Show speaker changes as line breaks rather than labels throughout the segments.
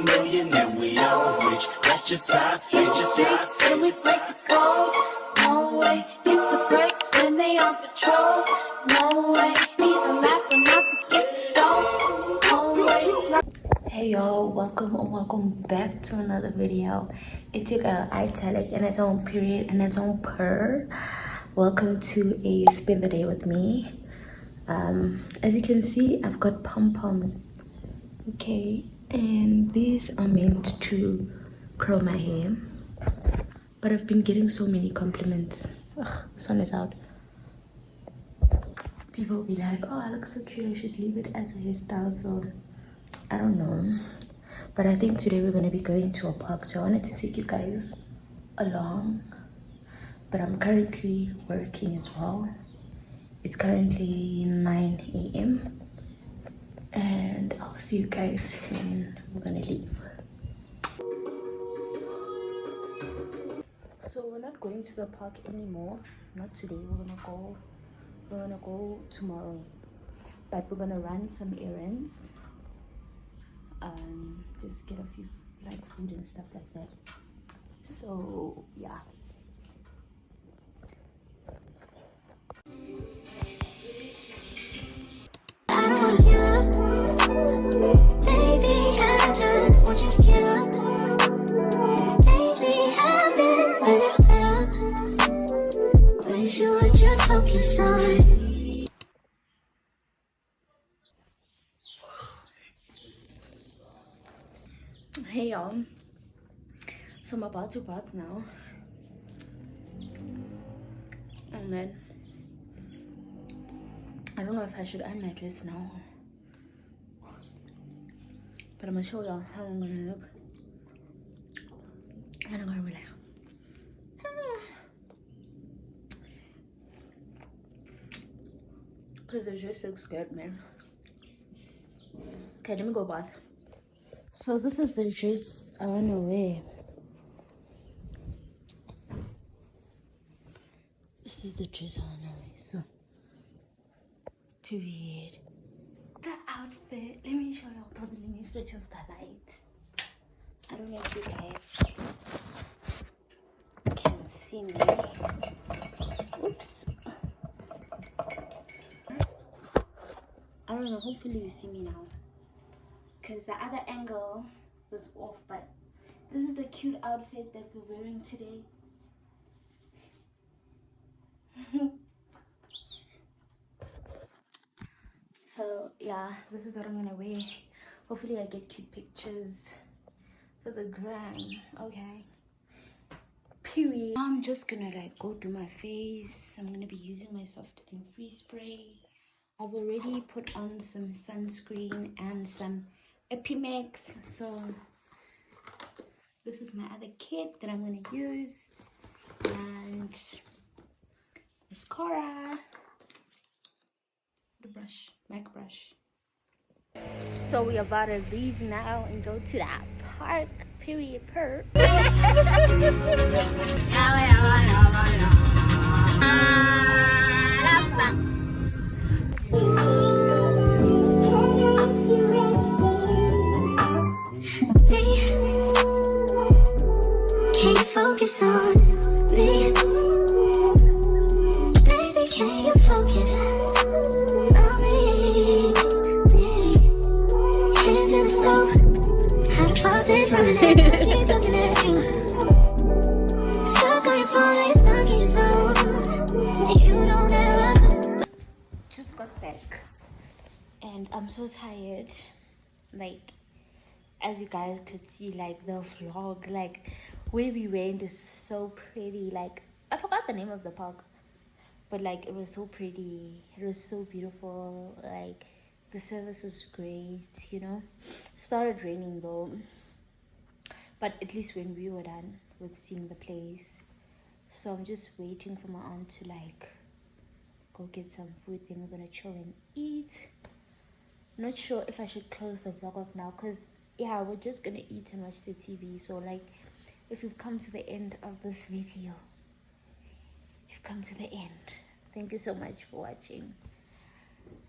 million and we all rich. That's just how I feel. Just how I feel.
And we break the code. No way. Hit the brakes when they on patrol. No way. Leave the last one out to get the stove. No way.
Hey y'all, welcome back to another video. It took a italic and its own period and its own per. Welcome to a spend the day with me. As you can see, I've got pom-poms, okay, and these are meant to curl my hair, but I've been getting so many compliments. Ugh, this one is out. People will be like, oh, I look so cute, I should leave it as a hairstyle. So I don't know, but I think today we're going to be going to a park, so I wanted to take you guys along. But I'm currently working as well. It's currently 9 a.m. and I'll see you guys when we're gonna leave. So we're not going to the park anymore. Not today. We're gonna go tomorrow. But we're gonna run some errands. Just get a few like food and stuff like that. So yeah. Hey y'all, so I'm about to bath now, and then I don't know if I should iron my dress now, but I'm gonna show y'all how I'm gonna look, and I'm gonna be like, because the dress looks good, man. Okay, let me go bath. So this is the dress I wanna wear. This is the dress I wanna wear. So period. The outfit. Let me show y'all. Probably let me switch off the light. I don't know if you guys can see me. Oops. I don't know. Hopefully you see me now. Because the other angle was off. But this is the cute outfit that we're wearing today. So yeah, this is what I'm gonna wear. Hopefully I get cute pictures for the gram. Okay, period. I'm just gonna like go do my face. I'm gonna be using my soft and free spray. I've already put on some sunscreen and some Epimax. So this is my other kit that I'm gonna use, and mascara, the brush, MAC brush. So we about to leave now and go to that park. Period. Per.
Can't focus on me. Baby, can you focus on me? Hands in the stove. How to pause it from the neck. Keep looking at you. Stuck on your phone, stuck in your zone. You don't ever.
Just got back and I'm so tired. Like, as you guys could see, like the vlog, like where we went is so pretty. Like, I forgot the name of the park, but like it was so pretty, it was so beautiful. Like the service was great, you know. It started raining though, but at least when we were done with seeing the place, so I'm just waiting for my aunt to like go get some food, then we're gonna chill and eat. Not sure if I should close the vlog off now, because yeah, we're just gonna eat and watch the TV. So like, if you've come to the end of this video, you've come to the end. Thank you so much for watching.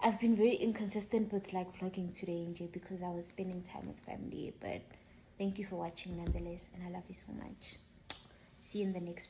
I've been very inconsistent with like vlogging today, NJ, because I was spending time with family, but Thank you for watching nonetheless, and I love you so much. See you in the next